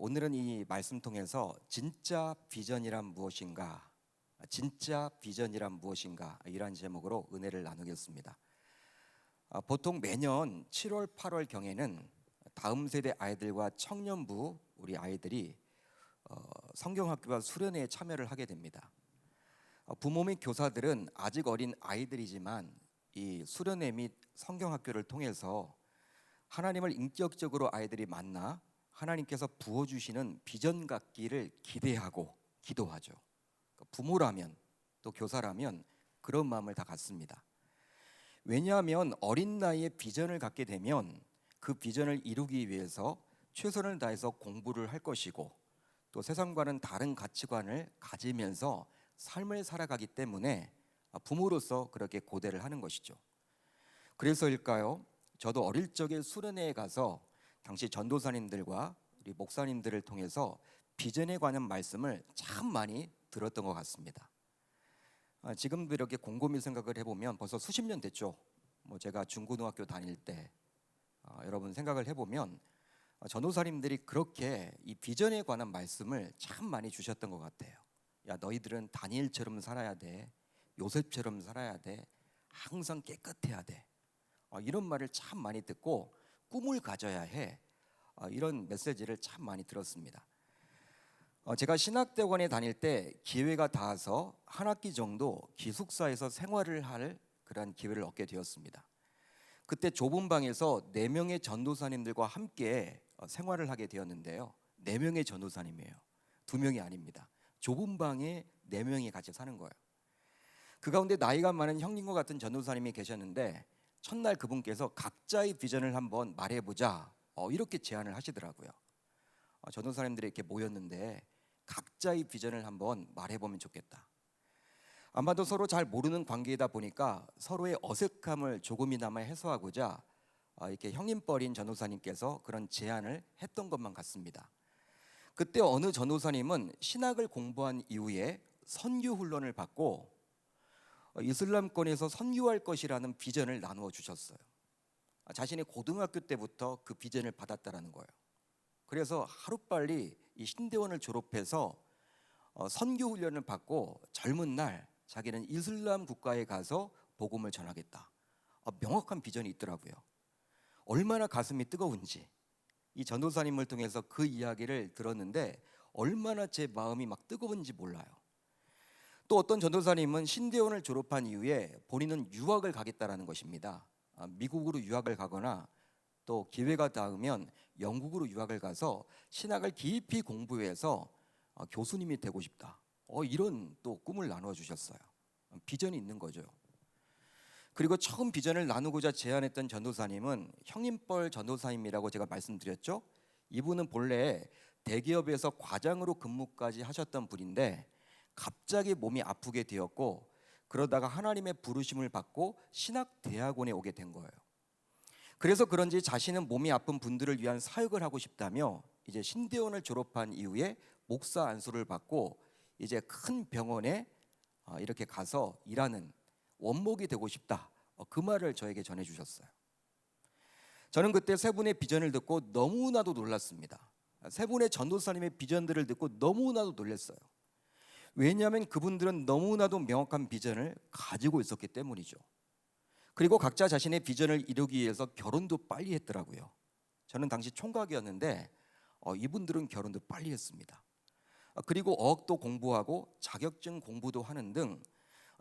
오늘은 이 말씀 통해서 진짜 비전이란 무엇인가, 진짜 비전이란 무엇인가 이란 제목으로 은혜를 나누겠습니다. 보통 매년 7월, 8월 경에는 다음 세대 아이들과 청년부 우리 아이들이 성경학교와 수련회에 참여를 하게 됩니다. 부모 및 교사들은 아직 어린 아이들이지만 이 수련회 및 성경학교를 통해서 하나님을 인격적으로 아이들이 만나 하나님께서 부어주시는 비전 갖기를 기대하고 기도하죠. 부모라면 또 교사라면 그런 마음을 다 갖습니다. 왜냐하면 어린 나이에 비전을 갖게 되면 그 비전을 이루기 위해서 최선을 다해서 공부를 할 것이고 또 세상과는 다른 가치관을 가지면서 삶을 살아가기 때문에 부모로서 그렇게 고대를 하는 것이죠. 그래서일까요? 저도 어릴 적에 수련회에 가서 당시 전도사님들과 우리 목사님들을 통해서 비전에 관한 말씀을 참 많이 들었던 것 같습니다. 지금도 이렇게 곰곰이 생각을 해보면 벌써 수십 년 됐죠. 제가 중고등학교 다닐 때 여러분 생각을 해보면 전도사님들이 그렇게 이 비전에 관한 말씀을 참 많이 주셨던 것 같아요. 야, 너희들은 다니엘처럼 살아야 돼. 요셉처럼 살아야 돼. 항상 깨끗해야 돼. 이런 말을 참 많이 듣고 꿈을 가져야 해. 이런 메시지를 참 많이 들었습니다. 제가 신학대학원에 다닐 때 기회가 닿아서 한 학기 정도 기숙사에서 생활을 할 그런 기회를 얻게 되었습니다. 그때 좁은 방에서 4명의 전도사님들과 함께 생활을 하게 되었는데요. 4명의 전도사님이에요. 2명이 아닙니다. 좁은 방에 4명이 같이 사는 거예요. 그 가운데 나이가 많은 형님과 같은 전도사님이 계셨는데 첫날 그분께서 각자의 비전을 한번 말해보자 이렇게 제안을 하시더라고요. 전도사님들이 이렇게 모였는데 각자의 비전을 한번 말해보면 좋겠다. 아마도 서로 잘 모르는 관계이다 보니까 서로의 어색함을 조금이나마 해소하고자 이렇게 형님뻘인 전도사님께서 그런 제안을 했던 것만 같습니다. 그때 어느 전도사님은 신학을 공부한 이후에 선교 훈련을 받고 이슬람권에서 선교할 것이라는 비전을 나누어 주셨어요. 자신이 고등학교 때부터 그 비전을 받았다라는 거예요. 그래서 하루빨리 이 신대원을 졸업해서 선교 훈련을 받고 젊은 날 자기는 이슬람 국가에 가서 복음을 전하겠다. 명확한 비전이 있더라고요. 얼마나 가슴이 뜨거운지 이 전도사님을 통해서 그 이야기를 들었는데 얼마나 제 마음이 막 뜨거운지 몰라요. 또 어떤 전도사님은 신대원을 졸업한 이후에 본인은 유학을 가겠다라는 것입니다. 미국으로 유학을 가거나 또 기회가 닿으면 영국으로 유학을 가서 신학을 깊이 공부해서 교수님이 되고 싶다. 이런 또 꿈을 나누어 주셨어요. 비전이 있는 거죠. 그리고 처음 비전을 나누고자 제안했던 전도사님은 형님뻘 전도사님이라고 제가 말씀드렸죠. 이분은 본래 대기업에서 과장으로 근무까지 하셨던 분인데 갑자기 몸이 아프게 되었고 그러다가 하나님의 부르심을 받고 신학대학원에 오게 된 거예요. 그래서 그런지 자신은 몸이 아픈 분들을 위한 사역을 하고 싶다며 이제 신대원을 졸업한 이후에 목사 안수를 받고 이제 큰 병원에 이렇게 가서 일하는 원목이 되고 싶다. 그 말을 저에게 전해 주셨어요. 저는 그때 세 분의 비전을 듣고 너무나도 놀랐습니다. 세 분의 전도사님의 비전들을 듣고 너무나도 놀랐어요. 왜냐하면 그분들은 너무나도 명확한 비전을 가지고 있었기 때문이죠. 그리고 각자 자신의 비전을 이루기 위해서 결혼도 빨리 했더라고요. 저는 당시 총각이었는데 이분들은 결혼도 빨리 했습니다. 그리고 어학도 공부하고 자격증 공부도 하는 등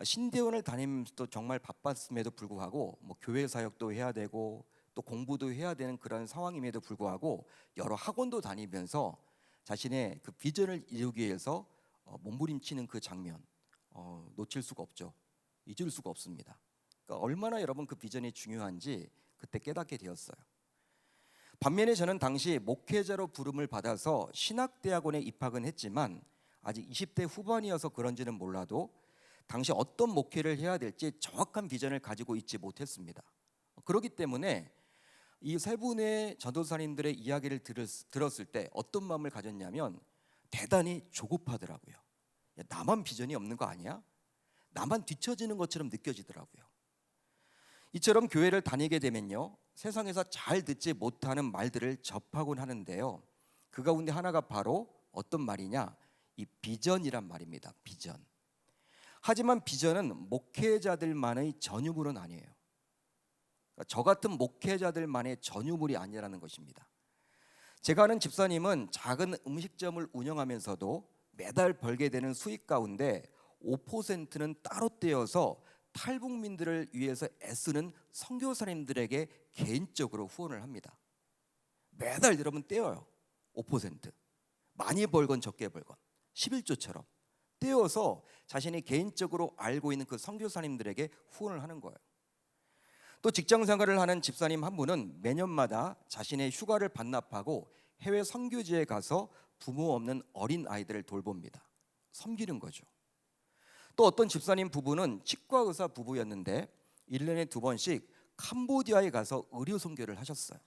신대원을 다니면서도 정말 바빴음에도 불구하고 교회 사역도 해야 되고 또 공부도 해야 되는 그런 상황임에도 불구하고 여러 학원도 다니면서 자신의 그 비전을 이루기 위해서 몸부림치는 그 장면 놓칠 수가 없죠. 잊을 수가 없습니다. 그러니까 얼마나 여러분 그 비전이 중요한지 그때 깨닫게 되었어요. 반면에 저는 당시 목회자로 부름을 받아서 신학대학원에 입학은 했지만 아직 20대 후반이어서 그런지는 몰라도 당시 어떤 목회를 해야 될지 정확한 비전을 가지고 있지 못했습니다. 그렇기 때문에 이 세 분의 전도사님들의 이야기를 들었을 때 어떤 마음을 가졌냐면 대단히 조급하더라고요. 야, 나만 비전이 없는 거 아니야? 나만 뒤처지는 것처럼 느껴지더라고요. 이처럼 교회를 다니게 되면요 세상에서 잘 듣지 못하는 말들을 접하곤 하는데요 그 가운데 하나가 바로 어떤 말이냐? 이 비전이란 말입니다. 비전. 하지만 비전은 목회자들만의 전유물은 아니에요. 그러니까 저 같은 목회자들만의 전유물이 아니라는 것입니다. 제가 아는 집사님은 작은 음식점을 운영하면서도 매달 벌게 되는 수익 가운데 5%는 따로 떼어서 탈북민들을 위해서 애쓰는 선교사님들에게 개인적으로 후원을 합니다. 매달 여러분 떼어요. 5%. 많이 벌건 적게 벌건 11조처럼 떼어서 자신이 개인적으로 알고 있는 그 선교사님들에게 후원을 하는 거예요. 또 직장 생활을 하는 집사님 한 분은 매년마다 자신의 휴가를 반납하고 해외 선교지에 가서 부모 없는 어린 아이들을 돌봅니다. 섬기는 거죠. 또 어떤 집사님 부부는 치과 의사 부부였는데 1년에 2번씩 캄보디아에 가서 의료 선교를 하셨어요.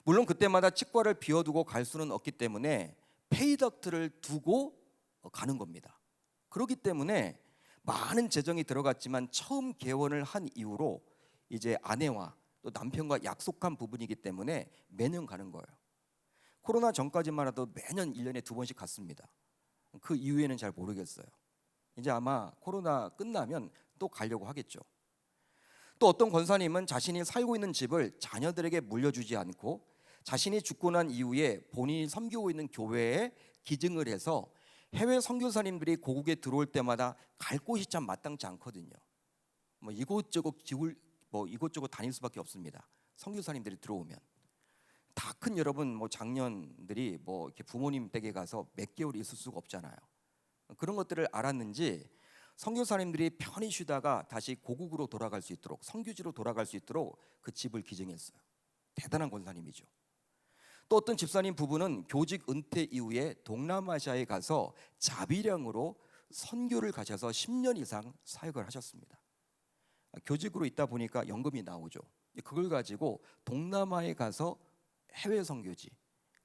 물론 그때마다 치과를 비워두고 갈 수는 없기 때문에 페이덕트를 두고 가는 겁니다. 그렇기 때문에 많은 재정이 들어갔지만 처음 개원을 한 이후로 이제 아내와 또 남편과 약속한 부분이기 때문에 매년 가는 거예요. 코로나 전까지만 해도 매년 1년에 2번씩 갔습니다. 그 이후에는 잘 모르겠어요. 이제 아마 코로나 끝나면 또 가려고 하겠죠. 또 어떤 권사님은 자신이 살고 있는 집을 자녀들에게 물려주지 않고 자신이 죽고 난 이후에 본인이 섬기고 있는 교회에 기증을 해서 해외 선교사님들이 고국에 들어올 때마다 갈 곳이 참 마땅치 않거든요. 이곳저곳 다닐 수밖에 없습니다. 선교사님들이 들어오면 다 큰 여러분 장년들이 이렇게 부모님 댁에 가서 몇 개월 있을 수가 없잖아요. 그런 것들을 알았는지 선교사님들이 편히 쉬다가 다시 고국으로 돌아갈 수 있도록 선교지로 돌아갈 수 있도록 그 집을 기증했어요. 대단한 권사님이죠. 또 어떤 집사님 부부는 교직 은퇴 이후에 동남아시아에 가서 자비량으로 선교를 가셔서 10년 이상 사역을 하셨습니다. 교직으로 있다 보니까 연금이 나오죠. 그걸 가지고 동남아에 가서 해외 선교지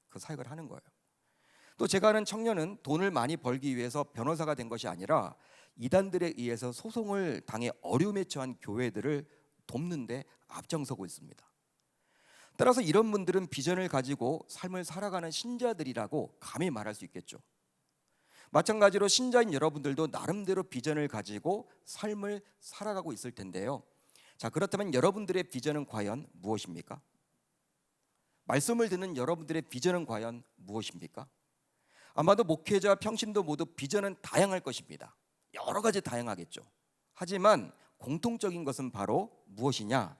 그 사역을 하는 거예요. 또 제가 아는 청년은 돈을 많이 벌기 위해서 변호사가 된 것이 아니라 이단들에 의해서 소송을 당해 어려움에 처한 교회들을 돕는데 앞장서고 있습니다. 따라서 이런 분들은 비전을 가지고 삶을 살아가는 신자들이라고 감히 말할 수 있겠죠. 마찬가지로 신자인 여러분들도 나름대로 비전을 가지고 삶을 살아가고 있을 텐데요. 자, 그렇다면 여러분들의 비전은 과연 무엇입니까? 말씀을 듣는 여러분들의 비전은 과연 무엇입니까? 아마도 목회자, 평신도 모두 비전은 다양할 것입니다. 여러 가지 다양하겠죠. 하지만 공통적인 것은 바로 무엇이냐?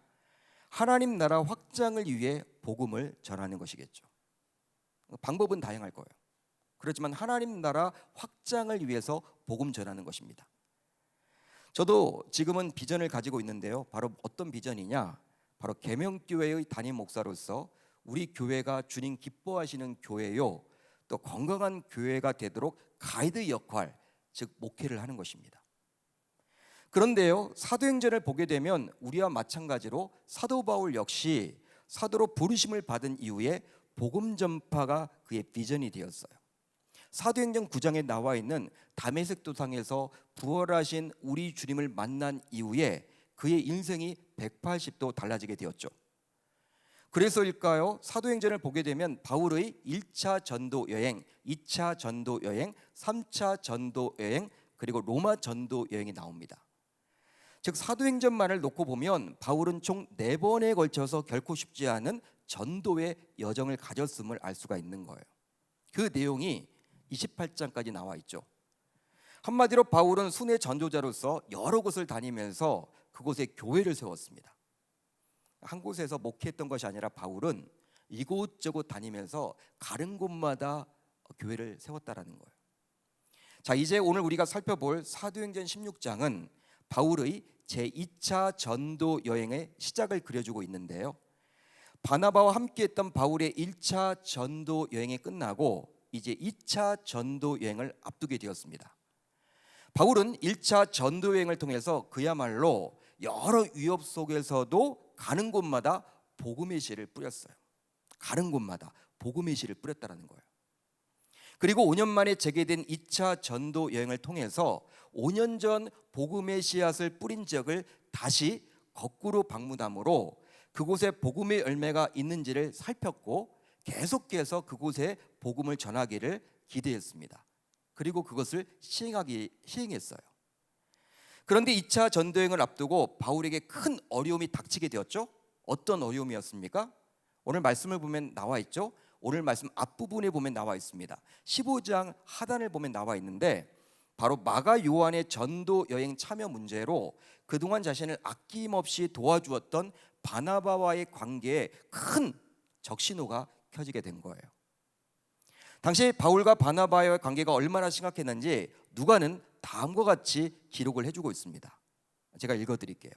하나님 나라 확장을 위해 복음을 전하는 것이겠죠. 방법은 다양할 거예요. 그렇지만 하나님 나라 확장을 위해서 복음 전하는 것입니다. 저도 지금은 비전을 가지고 있는데요. 바로 어떤 비전이냐? 바로 계명교회의 담임 목사로서 우리 교회가 주님 기뻐하시는 교회요, 또 건강한 교회가 되도록 가이드 역할, 즉 목회를 하는 것입니다. 그런데요, 사도행전을 보게 되면 우리와 마찬가지로 사도 바울 역시 사도로 부르심을 받은 이후에 복음 전파가 그의 비전이 되었어요. 사도행전 9장에 나와 있는 다메섹 도상에서 부활하신 우리 주님을 만난 이후에 그의 인생이 180도 달라지게 되었죠. 그래서일까요? 사도행전을 보게 되면 바울의 1차 전도 여행, 2차 전도 여행, 3차 전도 여행, 그리고 로마 전도 여행이 나옵니다. 즉 사도행전만을 놓고 보면 바울은 총 4번에 걸쳐서 결코 쉽지 않은 전도의 여정을 가졌음을 알 수가 있는 거예요. 그 내용이 28장까지 나와 있죠. 한마디로 바울은 순회 전도자로서 여러 곳을 다니면서 그곳에 교회를 세웠습니다. 한 곳에서 목회했던 것이 아니라 바울은 이곳저곳 다니면서 가는 곳마다 교회를 세웠다라는 거예요. 자, 이제 오늘 우리가 살펴볼 사도행전 16장은 바울의 제2차 전도 여행의 시작을 그려주고 있는데요. 바나바와 함께했던 바울의 1차 전도 여행이 끝나고 이제 2차 전도 여행을 앞두게 되었습니다. 바울은 1차 전도 여행을 통해서 그야말로 여러 위협 속에서도 가는 곳마다 복음의 씨를 뿌렸어요. 가는 곳마다 복음의 씨를 뿌렸다는 거예요. 그리고 5년 만에 재개된 2차 전도 여행을 통해서 5년 전 복음의 씨앗을 뿌린 지역을 다시 거꾸로 방문함으로 그곳에 복음의 열매가 있는지를 살폈고 계속해서 그곳에 복음을 전하기를 기대했습니다. 그리고 그것을 시행했어요. 그런데 2차 전도여행을 앞두고 바울에게 큰 어려움이 닥치게 되었죠. 어떤 어려움이었습니까? 오늘 말씀을 보면 나와 있죠. 오늘 말씀 앞부분에 보면 나와 있습니다. 15장 하단을 보면 나와 있는데, 바로 마가 요한의 전도 여행 참여 문제로 그동안 자신을 아낌없이 도와주었던 바나바와의 관계에 큰 적신호가 켜지게 된 거예요. 당시 바울과 바나바와의 관계가 얼마나 심각했는지 누가는 다음과 같이 기록을 해주고 있습니다. 제가 읽어드릴게요.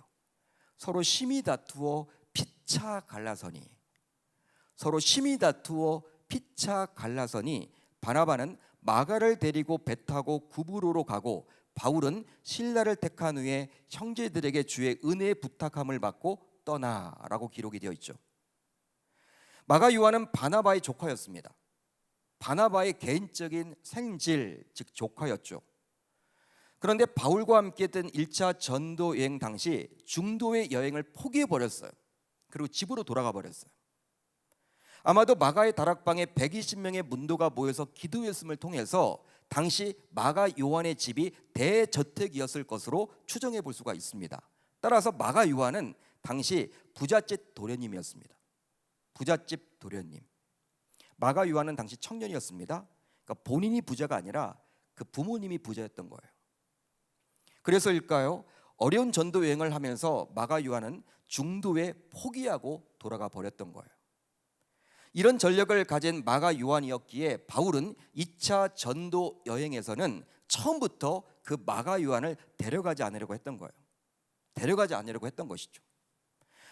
서로 심히 다투어 피차 갈라서니, 바나바는 마가를 데리고 배 타고 구브로로 가고, 바울은 신라를 택한 후에 형제들에게 주의 은혜 부탁함을 받고 떠나라고 기록이 되어 있죠. 마가 요한은 바나바의 조카였습니다. 바나바의 개인적인 생질, 즉 조카였죠. 그런데 바울과 함께 했던 1차 전도 여행 당시 중도의 여행을 포기해 버렸어요. 그리고 집으로 돌아가 버렸어요. 아마도 마가의 다락방에 120명의 문도가 모여서 기도했음을 통해서 당시 마가 요한의 집이 대저택이었을 것으로 추정해 볼 수가 있습니다. 따라서 마가 요한은 당시 부잣집 도련님이었습니다. 부잣집 도련님. 마가 요한은 당시 청년이었습니다. 그러니까 본인이 부자가 아니라 그 부모님이 부자였던 거예요. 그래서일까요? 어려운 전도 여행을 하면서 마가 요한은 중도에 포기하고 돌아가 버렸던 거예요. 이런 전력을 가진 마가 요한이었기에 바울은 2차 전도 여행에서는 처음부터 그 마가 요한을 데려가지 않으려고 했던 거예요. 데려가지 않으려고 했던 것이죠.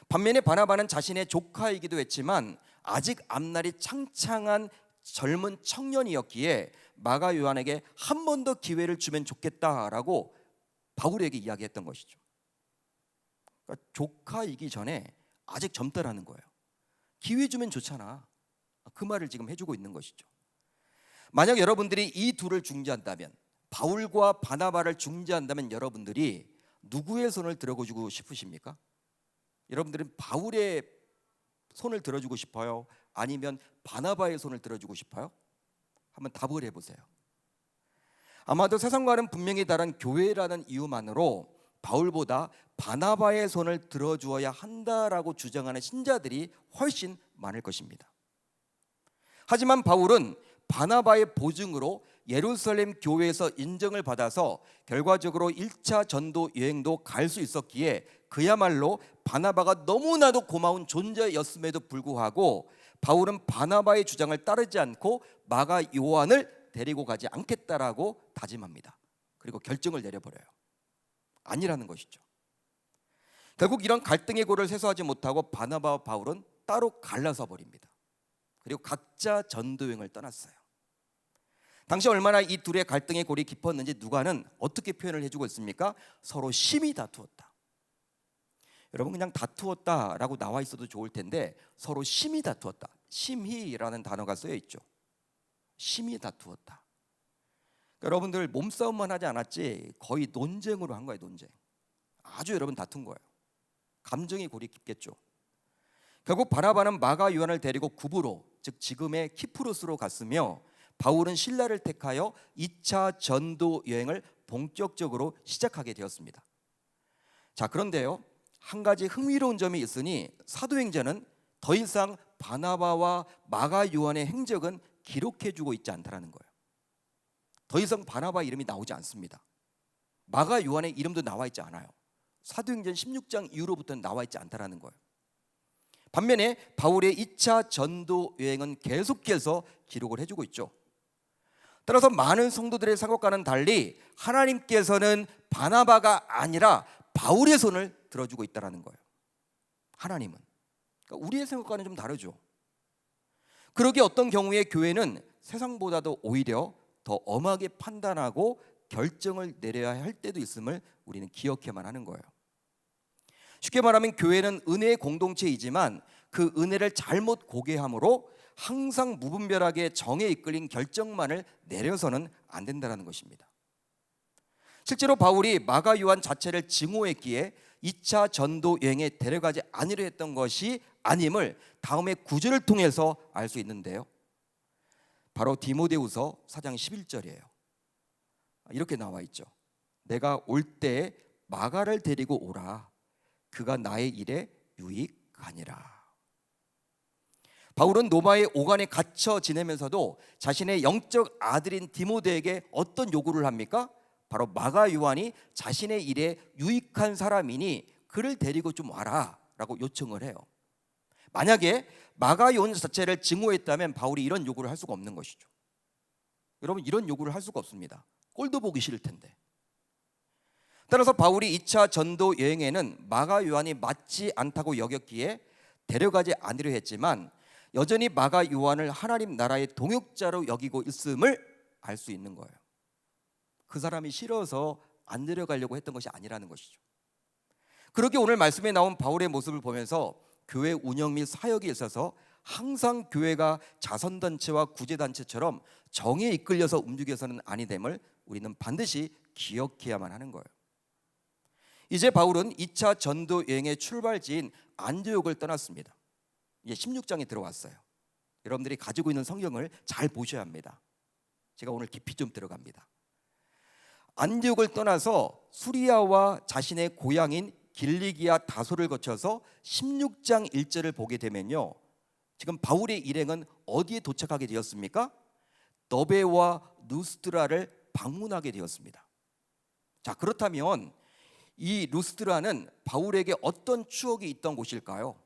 반면에 바나바는 자신의 조카이기도 했지만 아직 앞날이 창창한 젊은 청년이었기에 마가 요한에게 한 번 더 기회를 주면 좋겠다라고 바울에게 이야기했던 것이죠. 그러니까 조카이기 전에 아직 젊다라는 거예요. 기회 주면 좋잖아. 그 말을 지금 해주고 있는 것이죠. 만약 여러분들이 이 둘을 중재한다면, 바울과 바나바를 중재한다면 여러분들이 누구의 손을 들어주고 싶으십니까? 여러분들은 바울의 손을 들어주고 싶어요? 아니면 바나바의 손을 들어주고 싶어요? 한번 답을 해보세요. 아마도 세상과는 분명히 다른 교회라는 이유만으로 바울보다 바나바의 손을 들어주어야 한다라고 주장하는 신자들이 훨씬 많을 것입니다. 하지만 바울은 바나바의 보증으로 예루살렘 교회에서 인정을 받아서 결과적으로 1차 전도 여행도 갈 수 있었기에 그야말로 바나바가 너무나도 고마운 존재였음에도 불구하고 바울은 바나바의 주장을 따르지 않고 마가 요한을 데리고 가지 않겠다라고 다짐합니다. 그리고 결정을 내려버려요. 아니라는 것이죠. 결국 이런 갈등의 골을 해소하지 못하고 바나바와 바울은 따로 갈라서 버립니다. 그리고 각자 전도여행을 떠났어요. 당시 얼마나 이 둘의 갈등의 골이 깊었는지 누가는 어떻게 표현을 해주고 있습니까? 서로 심히 다투었다. 여러분, 그냥 다투었다라고 나와 있어도 좋을 텐데 서로 심히 다투었다. 심히라는 단어가 쓰여 있죠. 심히 다투었다. 그러니까 여러분들 몸싸움만 하지 않았지 거의 논쟁으로 한 거예요. 논쟁. 아주 여러분 다툰 거예요. 감정의 골이 깊겠죠. 결국 바나바는 마가 요한을 데리고 구브로, 즉 지금의 키프로스로 갔으며 바울은 신라를 택하여 2차 전도 여행을 본격적으로 시작하게 되었습니다. 자, 그런데요, 한 가지 흥미로운 점이 있으니 사도행전은 더 이상 바나바와 마가 요한의 행적은 기록해주고 있지 않다라는 거예요. 더 이상 바나바 이름이 나오지 않습니다. 마가 요한의 이름도 나와 있지 않아요. 사도행전 16장 이후로부터는 나와 있지 않다라는 거예요. 반면에 바울의 2차 전도 여행은 계속해서 기록을 해주고 있죠. 따라서 많은 성도들의 생각과는 달리 하나님께서는 바나바가 아니라 바울의 손을 들어주고 있다는 거예요. 하나님은. 그러니까 우리의 생각과는 좀 다르죠. 그러기에 어떤 경우에 교회는 세상보다도 오히려 더 엄하게 판단하고 결정을 내려야 할 때도 있음을 우리는 기억해야만 하는 거예요. 쉽게 말하면 교회는 은혜의 공동체이지만 그 은혜를 잘못 고개함으로 항상 무분별하게 정에 이끌린 결정만을 내려서는 안 된다는 것입니다. 실제로 바울이 마가 요한 자체를 증오했기에 2차 전도 여행에 데려가지 않으려 했던 것이 아님을 다음의 구절을 통해서 알 수 있는데요. 바로 디모데후서 4장 11절이에요. 이렇게 나와 있죠. 내가 올 때에 마가를 데리고 오라. 그가 나의 일에 유익하니라. 바울은 로마의 오간에 갇혀 지내면서도 자신의 영적 아들인 디모데에게 어떤 요구를 합니까? 바로 마가 요한이 자신의 일에 유익한 사람이니 그를 데리고 좀 와라 라고 요청을 해요. 만약에 마가 요한 자체를 증오했다면 바울이 이런 요구를 할 수가 없는 것이죠. 여러분, 이런 요구를 할 수가 없습니다. 꼴도 보기 싫을 텐데. 따라서 바울이 2차 전도 여행에는 마가 요한이 맞지 않다고 여겼기에 데려가지 않으려 했지만 여전히 마가 요한을 하나님 나라의 동역자로 여기고 있음을 알 수 있는 거예요. 그 사람이 싫어서 안 데려가려고 했던 것이 아니라는 것이죠. 그렇게 오늘 말씀에 나온 바울의 모습을 보면서 교회 운영 및 사역에 있어서 항상 교회가 자선단체와 구제단체처럼 정에 이끌려서 움직여서는 아니 됨을 우리는 반드시 기억해야만 하는 거예요. 이제 바울은 2차 전도 여행의 출발지인 안디옥을 떠났습니다. 이제 16장에 들어왔어요. 여러분들이 가지고 있는 성경을 잘 보셔야 합니다. 제가 오늘 깊이 좀 들어갑니다. 안디옥을 떠나서 수리아와 자신의 고향인 길리기아 다소를 거쳐서 16장 1절을 보게 되면요, 지금 바울의 일행은 어디에 도착하게 되었습니까? 너베와 누스트라를 방문하게 되었습니다. 자, 그렇다면 이 루스드라는 바울에게 어떤 추억이 있던 곳일까요?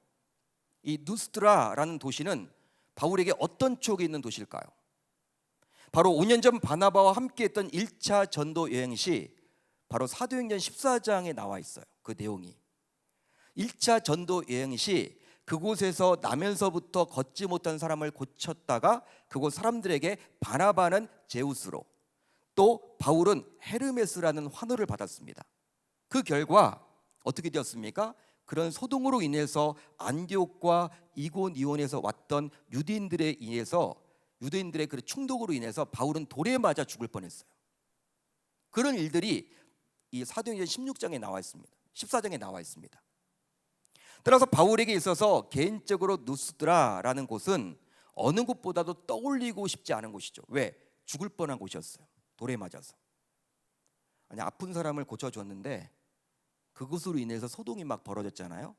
이 누스트라라는 도시는 바울에게 어떤 추억이 있는 도시일까요? 바로 5년 전 바나바와 함께했던 1차 전도 여행 시 바로 사도행전 14장에 나와 있어요. 그 내용이 1차 전도 여행 시 그곳에서 나면서부터 걷지 못한 사람을 고쳤다가 그곳 사람들에게 바나바는 제우스로, 또 바울은 헤르메스라는 환호를 받았습니다. 그 결과 어떻게 되었습니까? 그런 소동으로 인해서 안디옥과 이고니온에서 왔던 유대인들에 의해서, 유대인들의 그 충독으로 인해서 바울은 돌에 맞아 죽을 뻔했어요. 그런 일들이 이 사도행전 16장에 나와 있습니다. 14장에 나와 있습니다. 따라서 바울에게 있어서 개인적으로 누스드라라는 곳은 어느 곳보다도 떠올리고 싶지 않은 곳이죠. 왜? 죽을 뻔한 곳이었어요. 돌에 맞아서. 아니, 아픈 사람을 고쳐줬는데 그것으로 인해서 소동이 막 벌어졌잖아요.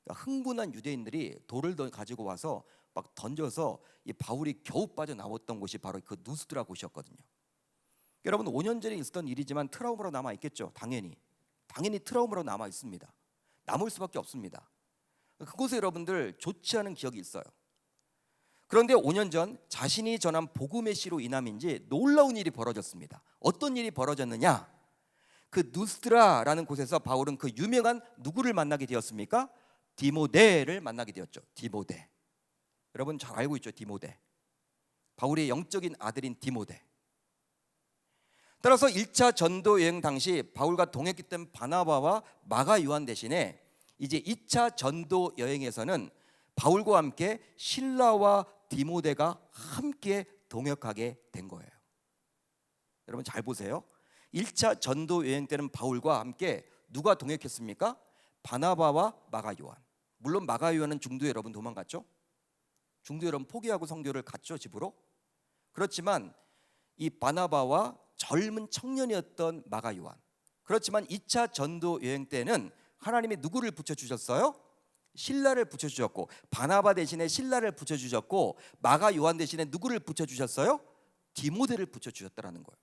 그러니까 흥분한 유대인들이 돌을 가지고 와서 막 던져서 이 바울이 겨우 빠져나왔던 곳이 바로 그 누스드라 곳이었거든요. 여러분, 5년 전에 있었던 일이지만 트라우마로 남아 있겠죠. 당연히 트라우마로 남아 있습니다. 남을 수밖에 없습니다. 그곳에 여러분들 좋지 않은 기억이 있어요. 그런데 5년 전 자신이 전한 복음의 씨로 인함인지 놀라운 일이 벌어졌습니다. 어떤 일이 벌어졌느냐? 그 누스트라라는 곳에서 바울은 그 유명한 누구를 만나게 되었습니까? 디모데를 만나게 되었죠. 디모데. 여러분 잘 알고 있죠. 디모데. 바울의 영적인 아들인 디모데. 따라서 1차 전도 여행 당시 바울과 동행했던 바나바와 마가 요한 대신에 이제 2차 전도 여행에서는 바울과 함께 실라와 디모데가 함께 동역하게 된 거예요. 여러분 잘 보세요. 1차 전도 여행 때는 바울과 함께 누가 동역했습니까? 바나바와 마가 요한. 물론 마가 요한은 중도에 여러분 도망갔죠. 중도에 여러분 포기하고 선교를 갔죠, 집으로. 그렇지만 이 바나바와 젊은 청년이었던 마가 요한. 그렇지만 2차 전도 여행 때는 하나님이 누구를 붙여주셨어요? 실라를 붙여주셨고, 바나바 대신에 실라를 붙여주셨고, 마가 요한 대신에 누구를 붙여주셨어요? 디모데를 붙여주셨다라는 거예요.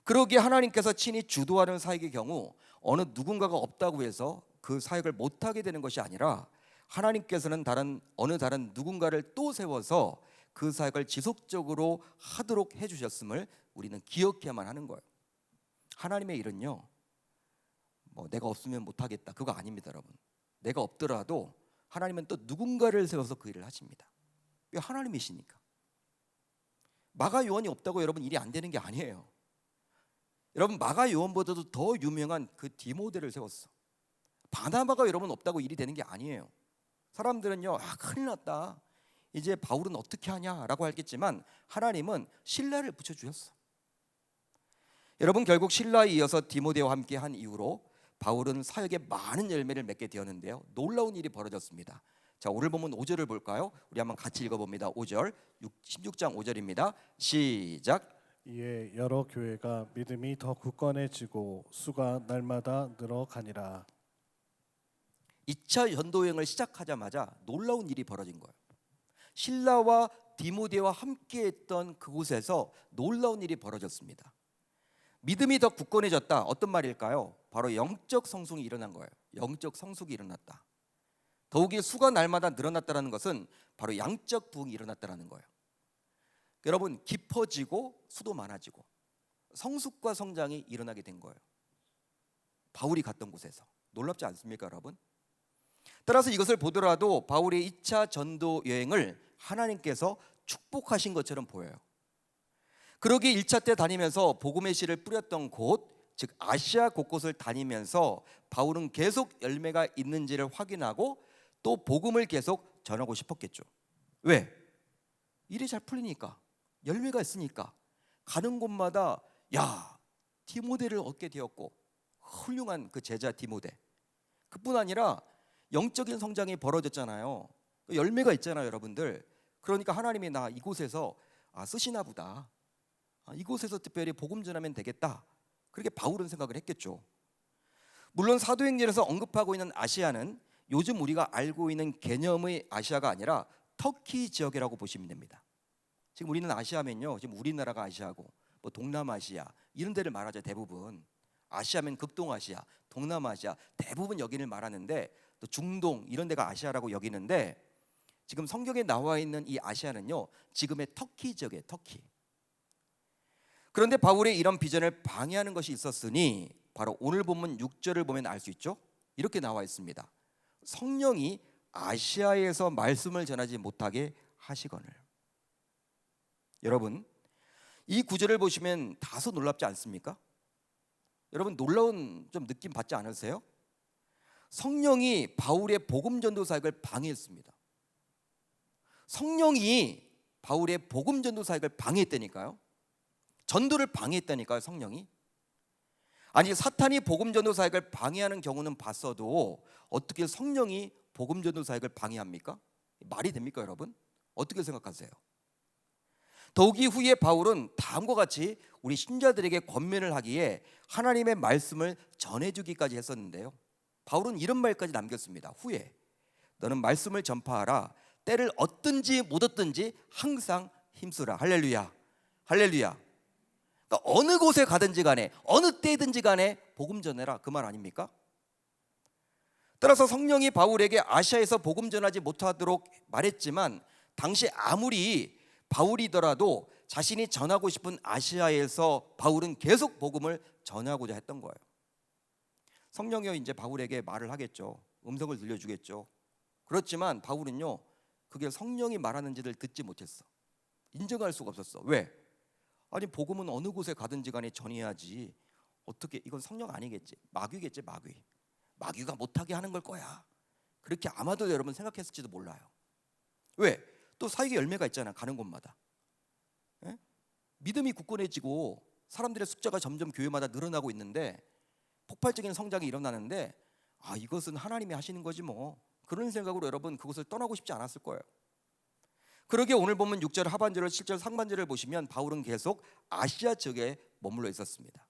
그러기에 하나님께서 친히 주도하는 사역의 경우 어느 누군가가 없다고 해서 그 사역을 못하게 되는 것이 아니라 하나님께서는 어느 다른 누군가를 또 세워서 그 사역을 지속적으로 하도록 해주셨음을 우리는 기억해야만 하는 거예요. 하나님의 일은요, 뭐 내가 없으면 못하겠다, 그거 아닙니다. 여러분, 내가 없더라도 하나님은 또 누군가를 세워서 그 일을 하십니다. 왜? 하나님이시니까. 마가 요한이 없다고 여러분 일이 안 되는 게 아니에요. 여러분, 마가 요한보다도 더 유명한 그 디모데를 세웠어. 바나바가 여러분 없다고 일이 되는 게 아니에요. 사람들은요, 큰일 났다, 이제 바울은 어떻게 하냐라고 하겠지만 하나님은 실라를 붙여주셨어. 여러분, 결국 실라에 이어서 디모데와 함께 한 이후로 바울은 사역에 많은 열매를 맺게 되었는데요, 놀라운 일이 벌어졌습니다. 자, 오늘 본문 5절을 볼까요? 우리 한번 같이 읽어봅니다. 5절, 16장 5절입니다. 시작. 이에 여러 교회가 믿음이 더 굳건해지고 수가 날마다 늘어가니라. 2차 전도 여행을 시작하자마자 놀라운 일이 벌어진 거예요. 실라와 디모데와 함께했던 그곳에서 놀라운 일이 벌어졌습니다. 믿음이 더 굳건해졌다. 어떤 말일까요? 바로 영적 성숙이 일어난 거예요. 영적 성숙이 일어났다. 더욱이 수가 날마다 늘어났다는 것은 바로 양적 부흥이 일어났다는 거예요. 여러분, 깊어지고 수도 많아지고 성숙과 성장이 일어나게 된 거예요. 바울이 갔던 곳에서. 놀랍지 않습니까, 여러분? 따라서 이것을 보더라도 바울의 2차 전도 여행을 하나님께서 축복하신 것처럼 보여요. 그러기 1차 때 다니면서 복음의 씨를 뿌렸던 곳, 즉 아시아 곳곳을 다니면서 바울은 계속 열매가 있는지를 확인하고 또 복음을 계속 전하고 싶었겠죠. 왜? 일이 잘 풀리니까, 열매가 있으니까 가는 곳마다 디모데를 얻게 되었고, 훌륭한 그 제자 디모데. 그뿐 아니라 영적인 성장이 벌어졌잖아요. 열매가 있잖아요, 여러분들. 그러니까 하나님이 나 이곳에서 쓰시나 보다. 이곳에서 특별히 복음 전하면 되겠다. 그렇게 바울은 생각을 했겠죠. 물론 사도행전에서 언급하고 있는 아시아는 요즘 우리가 알고 있는 개념의 아시아가 아니라 터키 지역이라고 보시면 됩니다. 지금 우리는 아시아면요, 지금 우리나라가 아시아고 뭐 동남아시아 이런 데를 말하죠. 대부분 아시아면 극동아시아, 동남아시아 대부분 여기를 말하는데, 또 중동 이런 데가 아시아라고 여기는데, 지금 성경에 나와 있는 이 아시아는요, 지금의 터키 지역이에요. 터키. 그런데 바울의 이런 비전을 방해하는 것이 있었으니 바로 오늘 본문 6절을 보면 알 수 있죠. 이렇게 나와 있습니다. 성령이 아시아에서 말씀을 전하지 못하게 하시거늘. 여러분, 이 구절을 보시면 다소 놀랍지 않습니까? 여러분, 놀라운 좀 느낌 받지 않으세요? 성령이 바울의 복음 전도 사역을 방해했습니다. 성령이 바울의 복음 전도 사역을 방해했다니까요. 전도를 방해했다니까요, 성령이. 아니, 사탄이 복음 전도 사역을 방해하는 경우는 봤어도 어떻게 성령이 복음 전도 사역을 방해합니까? 말이 됩니까, 여러분? 어떻게 생각하세요? 더욱이 후에 바울은 다음과 같이 우리 신자들에게 권면을 하기에 하나님의 말씀을 전해주기까지 했었는데요. 바울은 이런 말까지 남겼습니다. 후에 너는 말씀을 전파하라. 때를 얻든지 못 얻든지 항상 힘쓰라. 할렐루야, 할렐루야. 그러니까 어느 곳에 가든지 간에 어느 때든지 간에 복음 전해라, 그 말 아닙니까? 따라서 성령이 바울에게 아시아에서 복음 전하지 못하도록 말했지만, 당시 아무리 바울이더라도 자신이 전하고 싶은 아시아에서 바울은 계속 복음을 전하고자 했던 거예요. 성령이 이제 바울에게 말을 하겠죠. 음성을 들려주겠죠. 그렇지만 바울은요, 그게 성령이 말하는지를 듣지 못했어. 인정할 수가 없었어. 왜? 아니, 복음은 어느 곳에 가든지 간에 전해야지. 어떻게, 이건 성령 아니겠지, 마귀겠지. 마귀가 못하게 하는 걸 거야. 그렇게 아마도 여러분 생각했을지도 몰라요. 왜? 또 사역의 열매가 있잖아, 가는 곳마다. 예? 믿음이 굳건해지고 사람들의 숫자가 점점 교회마다 늘어나고 있는데, 폭발적인 성장이 일어나는데, 이것은 하나님이 하시는 거지 뭐, 그런 생각으로 여러분 그곳을 떠나고 싶지 않았을 거예요. 그러기에 오늘 보면 6절 하반절을 7절 상반절을 보시면 바울은 계속 아시아 지역에 머물러 있었습니다.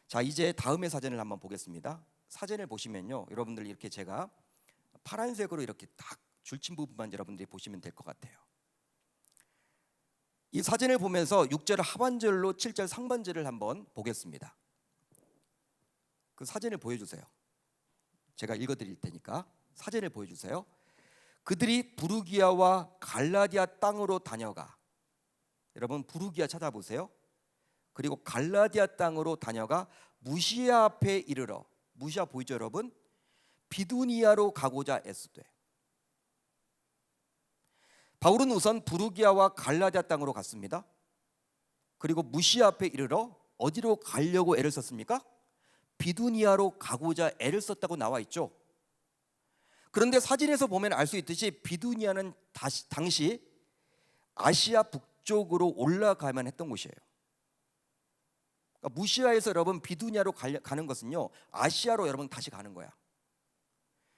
자, 이제 다음의 사진을 한번 보겠습니다. 사진을 보시면요, 여러분들 이렇게 제가 파란색으로 이렇게 딱 줄친 부분만 여러분들이 보시면 될 것 같아요. 이 사진을 보면서 6절 하반절로 7절 상반절을 한번 보겠습니다. 그 사진을 보여주세요. 제가 읽어드릴 테니까 사진을 보여주세요. 그들이 부르기아와 갈라디아 땅으로 다녀가, 여러분 부르기아 찾아보세요. 그리고 갈라디아 땅으로 다녀가 무시아 앞에 이르러, 무시아 보이죠 여러분? 비두니아로 가고자 애쓰되. 바울은 우선 부르기아와 갈라디아 땅으로 갔습니다. 그리고 무시아 앞에 이르러 어디로 가려고 애를 썼습니까? 비두니아로 가고자 애를 썼다고 나와 있죠. 그런데 사진에서 보면 알 수 있듯이 비두니아는 당시 아시아 북쪽으로 올라가야만 했던 곳이에요. 그러니까 무시아에서 여러분 비두니아로 가는 것은요, 아시아로 여러분 다시 가는 거야.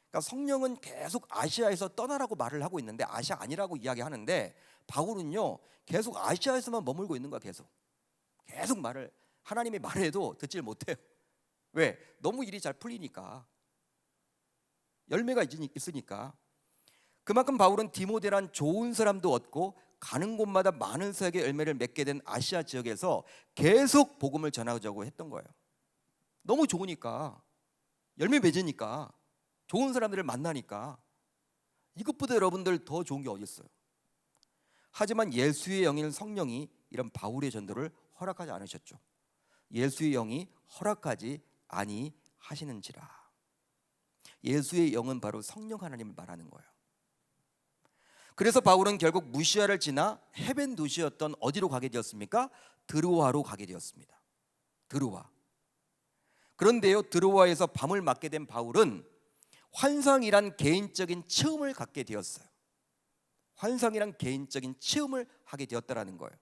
그러니까 그러니까 성령은 계속 아시아에서 떠나라고 말을 하고 있는데 아시아 아니라고 이야기하는데 바울은요 계속 아시아에서만 머물고 있는 거야. 계속 말을 하나님이 말해도 듣질 못해요. 왜? 너무 일이 잘 풀리니까, 열매가 있으니까. 그만큼 바울은 디모데란 좋은 사람도 얻고 가는 곳마다 많은 사역의 열매를 맺게 된 아시아 지역에서 계속 복음을 전하자고 했던 거예요. 너무 좋으니까, 열매 맺으니까, 좋은 사람들을 만나니까. 이것보다 여러분들 더 좋은 게 어디 있어요? 하지만 예수의 영인 성령이 이런 바울의 전도를 허락하지 않으셨죠. 예수의 영이 허락하지 아니하시는지라. 예수의 영은 바로 성령 하나님을 말하는 거예요. 그래서 바울은 결국 무시아를 지나 해변 도시였던 어디로 가게 되었습니까? 드로아로 가게 되었습니다. 드로아. 그런데요, 드로아에서 밤을 맞게 된 바울은 환상이란 개인적인 체험을 갖게 되었어요. 환상이란 개인적인 체험을 하게 되었다라는 거예요.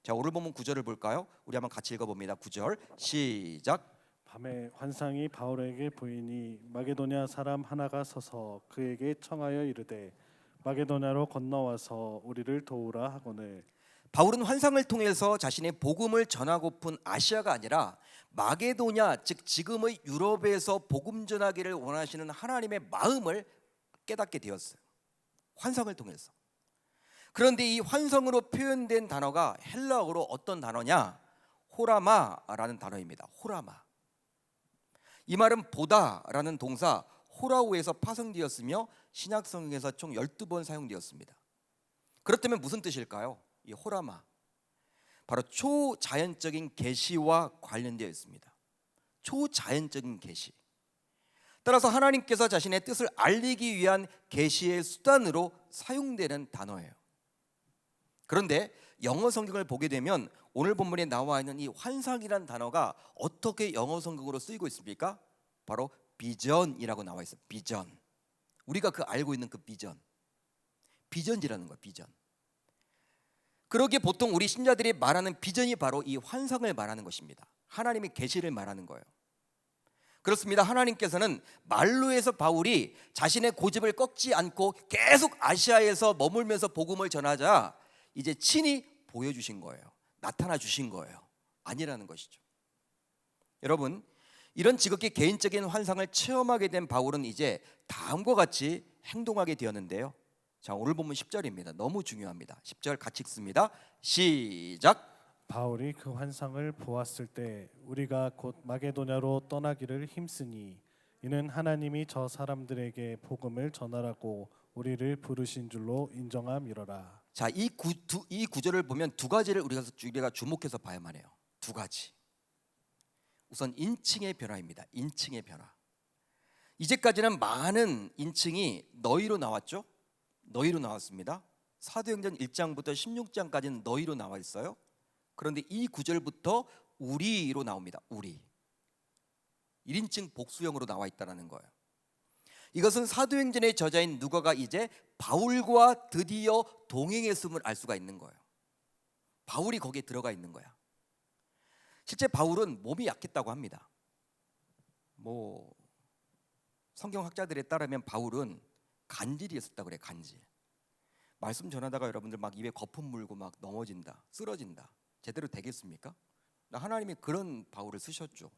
자, 오늘 본문 9절을 볼까요? 우리 한번 같이 읽어봅니다. 9절 시작. 밤에 환상이 바울에게 보이니 마게도냐 사람 하나가 서서 그에게 청하여 이르되 마게도냐로 건너와서 우리를 도우라 하거늘. 바울은 환상을 통해서 자신의 복음을 전하고픈 아시아가 아니라 마게도냐, 즉 지금의 유럽에서 복음 전하기를 원하시는 하나님의 마음을 깨닫게 되었어요. 환상을 통해서. 그런데 이 환상으로 표현된 단어가 헬라어로 어떤 단어냐? 호라마라는 단어입니다. 호라마. 이 말은 보다라는 동사 호라우에서 파생되었으며 신약성경에서 총 12번 사용되었습니다. 그렇다면 무슨 뜻일까요? 이 호라마, 바로 초자연적인 계시와 관련되어 있습니다. 초자연적인 계시. 따라서 하나님께서 자신의 뜻을 알리기 위한 계시의 수단으로 사용되는 단어예요. 그런데 영어 성경을 보게 되면 오늘 본문에 나와 있는 이 환상이라는 단어가 어떻게 영어 성경으로 쓰이고 있습니까? 바로 비전이라고 나와 있어요. 비전. 우리가 알고 있는 그 비전. 비전이라는 거예요. 비전. 그러기에 보통 우리 신자들이 말하는 비전이 바로 이 환상을 말하는 것입니다. 하나님의 계시를 말하는 거예요. 그렇습니다. 하나님께서는 말로 해서 바울이 자신의 고집을 꺾지 않고 계속 아시아에서 머물면서 복음을 전하자 이제 친히 보여주신 거예요. 나타나 주신 거예요. 아니라는 것이죠. 여러분, 이런 지극히 개인적인 환상을 체험하게 된 바울은 이제 다음과 같이 행동하게 되었는데요. 자, 오늘 본문 10절입니다. 너무 중요합니다. 10절 같이 읽습니다. 시작. 바울이 그 환상을 보았을 때 우리가 곧 마게도냐로 떠나기를 힘쓰니 이는 하나님이 저 사람들에게 복음을 전하라고 우리를 부르신 줄로 인정함이로라. 자, 이 구절을 보면 두 가지를 우리가 주목해서 봐야만 해요. 두 가지. 우선 인칭의 변화입니다. 인칭의 변화. 이제까지는 많은 인칭이 너희로 나왔죠. 너희로 나왔습니다. 사도행전 1장부터 16장까지는 너희로 나와 있어요. 그런데 이 구절부터 우리로 나옵니다. 우리. 1인칭 복수형으로 나와 있다는 거예요. 이것은 사도행전의 저자인 누가가 이제 바울과 드디어 동행했음을 알 수가 있는 거예요. 바울이 거기에 들어가 있는 거야. 실제 바울은 몸이 약했다고 합니다. 성경학자들에 따르면 바울은 간질이 있었다고 그래. 간질. 말씀 전하다가 여러분들 막 입에 거품 물고 막 넘어진다, 쓰러진다. 제대로 되겠습니까? 하나님이 그런 바울을 쓰셨죠.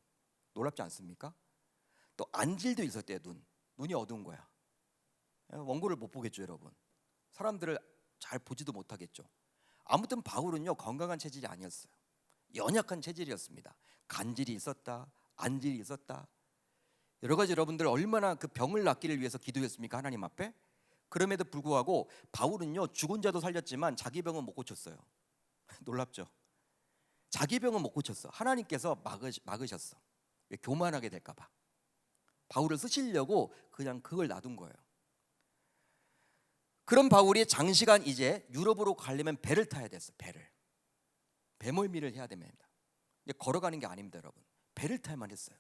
놀랍지 않습니까? 또 안질도 있었대요. 눈이 어두운 거야. 원고를 못 보겠죠, 여러분. 사람들을 잘 보지도 못하겠죠. 아무튼 바울은요 건강한 체질이 아니었어요. 연약한 체질이었습니다. 간질이 있었다, 안질이 있었다. 여러 가지 여러분들 얼마나 그 병을 낫기를 위해서 기도했습니까? 하나님 앞에. 그럼에도 불구하고 바울은요 죽은 자도 살렸지만 자기 병은 못 고쳤어요. 놀랍죠? 자기 병은 못 고쳤어. 하나님께서 막으셨어. 왜? 교만하게 될까 봐. 바울을 쓰시려고 그냥 그걸 놔둔 거예요. 그런 바울이 장시간 이제 유럽으로 가려면 배를 타야 됐어. 배멀미를 해야 됩니다. 걸어가는 게 아닙니다, 여러분. 배를 탈만 했어요.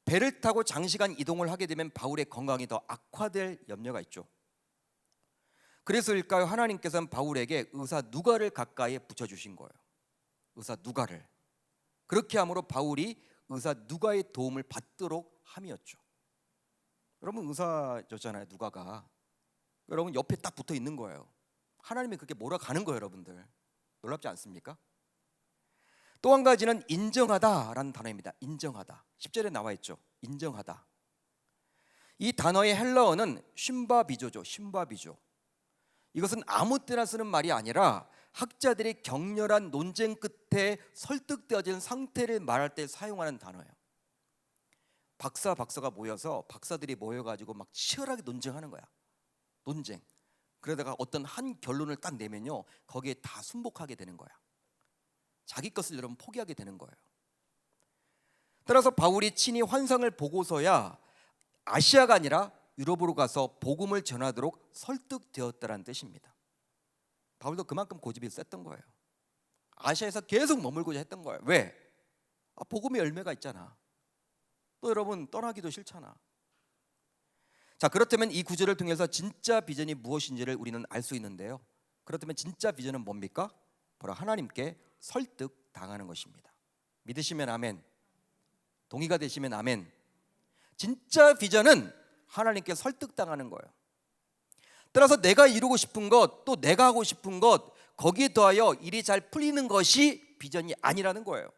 배를 타고 장시간 이동을 하게 되면 바울의 건강이 더 악화될 염려가 있죠. 그래서일까요? 하나님께서는 바울에게 의사 누가를 가까이에 붙여주신 거예요. 의사 누가를. 그렇게 함으로 바울이 의사 누가의 도움을 받도록 함이었죠. 여러분 의사였잖아요. 누가가. 여러분 옆에 딱 붙어 있는 거예요. 하나님이 그렇게 몰아가는 거예요, 여러분들. 놀랍지 않습니까? 또 한 가지는 인정하다라는 단어입니다. 인정하다. 10절에 나와 있죠. 인정하다. 이 단어의 헬라어는 쉼바비조죠. 쉼바비조. 이것은 아무 때나 쓰는 말이 아니라 학자들이 격렬한 논쟁 끝에 설득되어진 상태를 말할 때 사용하는 단어예요. 박사가 모여서 박사들이 모여가지고 막 치열하게 논쟁하는 거야. 논쟁. 그러다가 어떤 한 결론을 딱 내면요, 거기에 다 순복하게 되는 거야. 자기 것을 여러분 포기하게 되는 거예요. 따라서 바울이 친히 환상을 보고서야 아시아가 아니라 유럽으로 가서 복음을 전하도록 설득되었다는 뜻입니다. 바울도 그만큼 고집이 셌던 거예요. 아시아에서 계속 머물고자 했던 거예요. 왜? 복음의 열매가 있잖아. 또 여러분 떠나기도 싫잖아. 자, 그렇다면 이 구절을 통해서 진짜 비전이 무엇인지를 우리는 알 수 있는데요. 그렇다면 진짜 비전은 뭡니까? 바로 하나님께 설득당하는 것입니다. 믿으시면 아멘. 동의가 되시면 아멘. 진짜 비전은 하나님께 설득당하는 거예요. 따라서 내가 이루고 싶은 것, 또 내가 하고 싶은 것, 거기에 더하여 일이 잘 풀리는 것이 비전이 아니라는 거예요.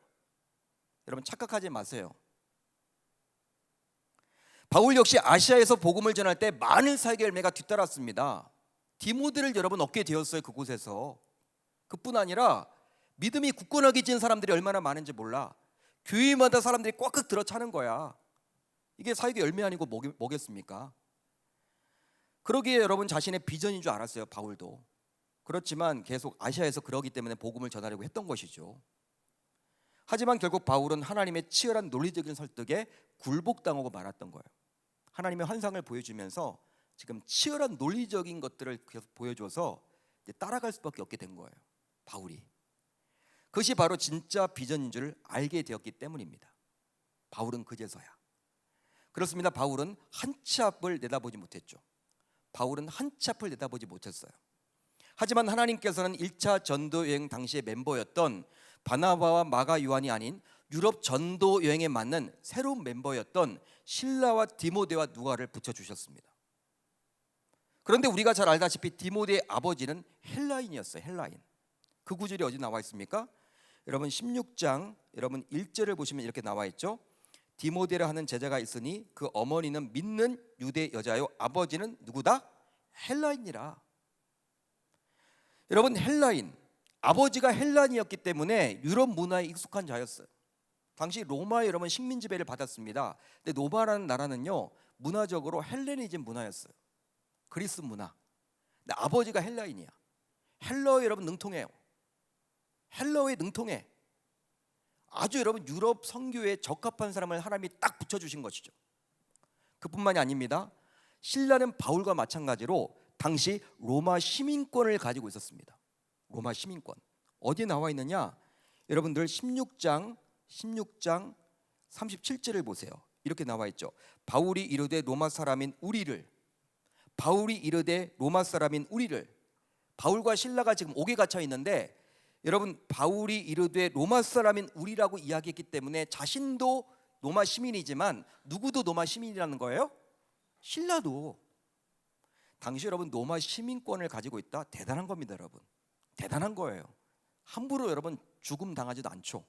여러분 착각하지 마세요. 바울 역시 아시아에서 복음을 전할 때 많은 사역의 열매가 뒤따랐습니다. 디모데를 여러분 얻게 되었어요. 그곳에서. 그뿐 아니라 믿음이 굳건하게 지은 사람들이 얼마나 많은지 몰라. 교회마다 사람들이 꽉꽉 들어차는 거야. 이게 사역의 열매 아니고 뭐겠습니까? 그러기에 여러분 자신의 비전인 줄 알았어요. 바울도. 그렇지만 계속 아시아에서 그러기 때문에 복음을 전하려고 했던 것이죠. 하지만 결국 바울은 하나님의 치열한 논리적인 설득에 굴복당하고 말았던 거예요. 하나님의 환상을 보여주면서 지금 치열한 논리적인 것들을 계속 보여줘서 이제 따라갈 수밖에 없게 된 거예요. 바울이. 그것이 바로 진짜 비전인 줄 알게 되었기 때문입니다. 바울은 그제서야. 그렇습니다. 바울은 한 치 앞을 내다보지 못했죠. 바울은 한 치 앞을 내다보지 못했어요. 하지만 하나님께서는 1차 전도 여행 당시의 멤버였던 바나바와 마가 요한이 아닌 유럽 전도 여행에 맞는 새로운 멤버였던 실라와 디모데와 누가를 붙여주셨습니다. 그런데 우리가 잘 알다시피 디모데의 아버지는 헬라인이었어요. 헬라인. 그 구절이 어디 나와 있습니까? 여러분 16장 여러분 1절을 보시면 이렇게 나와 있죠. 디모데라 하는 제자가 있으니 그 어머니는 믿는 유대 여자요 아버지는 누구다? 헬라인이라. 여러분 헬라인, 아버지가 헬라인이었기 때문에 유럽 문화에 익숙한 자였어요. 당시 로마에 여러분 식민 지배를 받았습니다. 근데 로마라는 나라는요 문화적으로 헬레니즘 문화였어요. 그리스 문화. 근데 아버지가 헬라인이야. 헬러에 여러분 능통해요. 헬러에 능통해. 아주 여러분 유럽 선교에 적합한 사람을 하나님이 딱 붙여주신 것이죠. 그뿐만이 아닙니다. 신라는 바울과 마찬가지로 당시 로마 시민권을 가지고 있었습니다. 로마 시민권. 어디에 나와 있느냐? 여러분들 16장 37절을 보세요. 이렇게 나와 있죠. 바울이 이르되 로마 사람인 우리를. 바울과 신라가 지금 옥에 갇혀 있는데 여러분 바울이 이르되 로마 사람인 우리라고 이야기했기 때문에 자신도 로마 시민이지만 누구도 로마 시민이라는 거예요? 신라도. 당시 여러분 로마 시민권을 가지고 있다. 대단한 겁니다, 여러분. 대단한 거예요. 함부로 여러분 죽음 당하지도 않죠.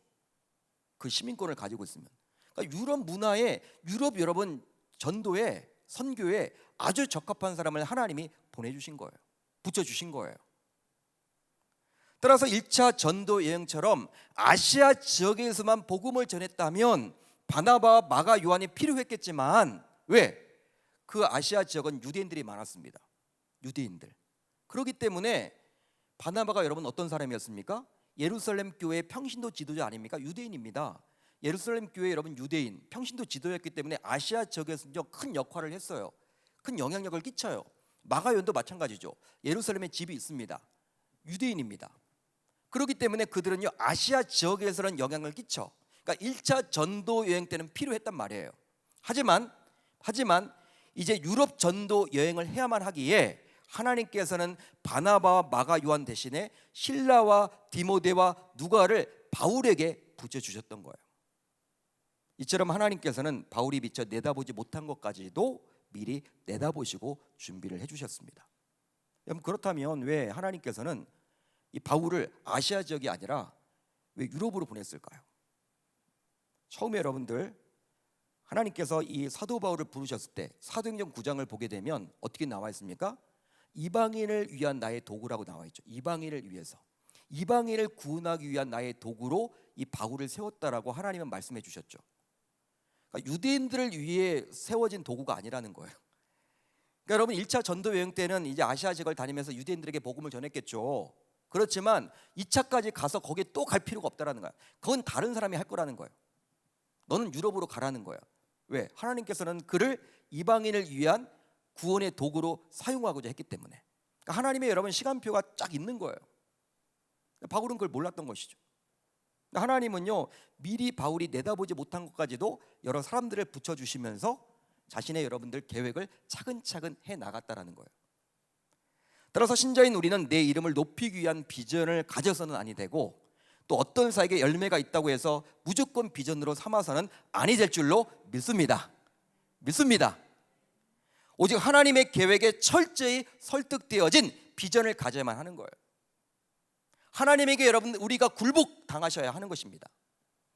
그 시민권을 가지고 있으면. 그러니까 유럽 문화에 유럽 여러분 전도에 선교에 아주 적합한 사람을 하나님이 보내주신 거예요. 붙여주신 거예요. 따라서 1차 전도 여행처럼 아시아 지역에서만 복음을 전했다면 바나바와 마가 요한이 필요했겠지만 왜? 그 아시아 지역은 유대인들이 많았습니다. 유대인들. 그렇기 때문에 바나바가 여러분 어떤 사람이었습니까? 예루살렘 교회의 평신도 지도자 아닙니까? 유대인입니다. 예루살렘 교회 여러분 유대인, 평신도 지도였기 때문에 아시아 지역에서 큰 역할을 했어요. 큰 영향력을 끼쳐요. 마가요한도 마찬가지죠. 예루살렘에 집이 있습니다. 유대인입니다. 그렇기 때문에 그들은요 아시아 지역에서는 영향을 끼쳐. 그러니까 1차 전도 여행 때는 필요했단 말이에요. 하지만 이제 유럽 전도 여행을 해야만 하기에 하나님께서는 바나바와 마가 요한 대신에 실라와 디모데와 누가를 바울에게 붙여주셨던 거예요. 이처럼 하나님께서는 바울이 미처 내다보지 못한 것까지도 미리 내다보시고 준비를 해주셨습니다. 여러분, 그렇다면 왜 하나님께서는 이 바울을 아시아 지역이 아니라 왜 유럽으로 보냈을까요? 처음에 여러분들 하나님께서 이 사도 바울을 부르셨을 때 사도행전 9장을 보게 되면 어떻게 나와 있습니까? 이방인을 위한 나의 도구라고 나와 있죠. 이방인을 위해서, 이방인을 구원하기 위한 나의 도구로 이 바울을 세웠다라고 하나님은 말씀해 주셨죠. 그러니까 유대인들을 위해 세워진 도구가 아니라는 거예요. 그러니까 여러분, 1차 전도 여행 때는 이제 아시아 지역을 다니면서 유대인들에게 복음을 전했겠죠. 그렇지만 2차까지 가서 거기에 또 갈 필요가 없다라는 거야. 그건 다른 사람이 할 거라는 거예요. 너는 유럽으로 가라는 거야. 왜? 하나님께서는 그를 이방인을 위한 구원의 도구로 사용하고자 했기 때문에. 그러니까 하나님의 여러분 시간표가 쫙 있는 거예요. 바울은 그걸 몰랐던 것이죠. 하나님은요, 미리 바울이 내다보지 못한 것까지도 여러 사람들을 붙여주시면서 자신의 여러분들 계획을 차근차근 해 나갔다라는 거예요. 따라서 신자인 우리는 내 이름을 높이기 위한 비전을 가져서는 아니 되고, 또 어떤 사에게 열매가 있다고 해서 무조건 비전으로 삼아서는 아니 될 줄로 믿습니다. 오직 하나님의 계획에 철저히 설득되어진 비전을 가져야만 하는 거예요. 하나님에게 여러분 우리가 굴복 당하셔야 하는 것입니다.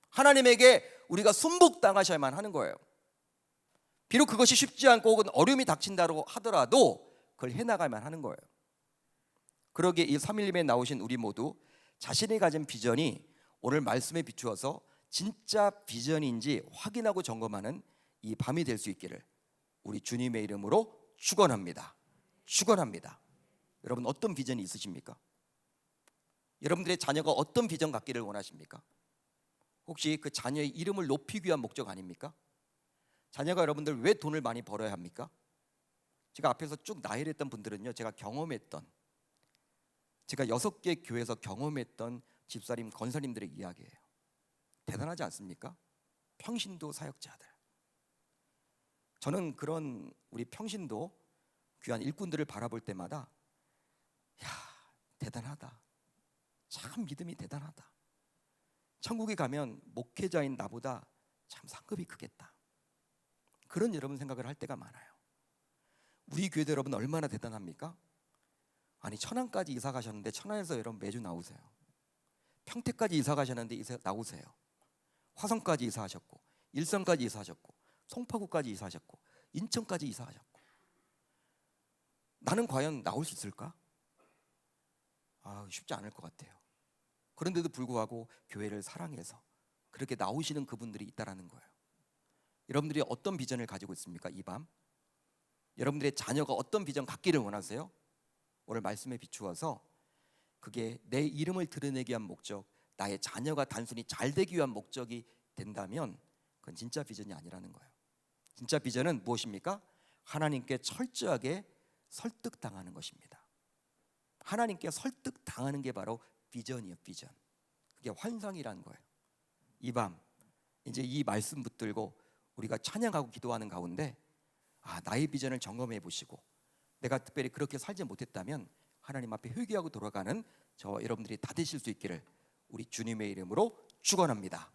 하나님에게 우리가 순복 당하셔야만 하는 거예요. 비록 그것이 쉽지 않고 혹은 어려움이 닥친다고 하더라도 그걸 해나가야만 하는 거예요. 그러기에 이 3.1림에 나오신 우리 모두 자신이 가진 비전이 오늘 말씀에 비추어서 진짜 비전인지 확인하고 점검하는 이 밤이 될 수 있기를 우리 주님의 이름으로 축원합니다. 여러분, 어떤 비전이 있으십니까? 여러분들의 자녀가 어떤 비전 갖기를 원하십니까? 혹시 그 자녀의 이름을 높이기 위한 목적 아닙니까? 자녀가 여러분들 왜 돈을 많이 벌어야 합니까? 제가 앞에서 쭉 나열했던 분들은요, 제가 6개 교회에서 경험했던 집사님, 권사님들의 이야기예요. 대단하지 않습니까? 평신도 사역자들. 저는 그런 우리 평신도 귀한 일꾼들을 바라볼 때마다 야, 대단하다. 참 믿음이 대단하다. 천국에 가면 목회자인 나보다 참 상급이 크겠다. 그런 여러분 생각을 할 때가 많아요. 우리 교회도 여러분 얼마나 대단합니까? 아니, 천안까지 이사 가셨는데 천안에서 여러분 매주 나오세요. 평택까지 이사 가셨는데 나오세요. 화성까지 이사하셨고, 일산까지 이사하셨고, 송파구까지 이사하셨고, 인천까지 이사하셨고. 나는 과연 나올 수 있을까? 쉽지 않을 것 같아요. 그런데도 불구하고 교회를 사랑해서 그렇게 나오시는 그분들이 있다라는 거예요. 여러분들이 어떤 비전을 가지고 있습니까? 이 밤 여러분들의 자녀가 어떤 비전 갖기를 원하세요? 오늘 말씀에 비추어서 그게 내 이름을 드러내기 위한 목적, 나의 자녀가 단순히 잘 되기 위한 목적이 된다면 그건 진짜 비전이 아니라는 거예요. 진짜 비전은 무엇입니까? 하나님께 철저하게 설득당하는 것입니다. 하나님께 설득당하는 게 바로 비전이에요. 비전. 그게 환상이라는 거예요. 이 밤 이제 이 말씀 붙들고 우리가 찬양하고 기도하는 가운데 나의 비전을 점검해 보시고, 내가 특별히 그렇게 살지 못했다면 하나님 앞에 회개하고 돌아가는 저 여러분들이 다 되실 수 있기를 우리 주님의 이름으로 축원합니다.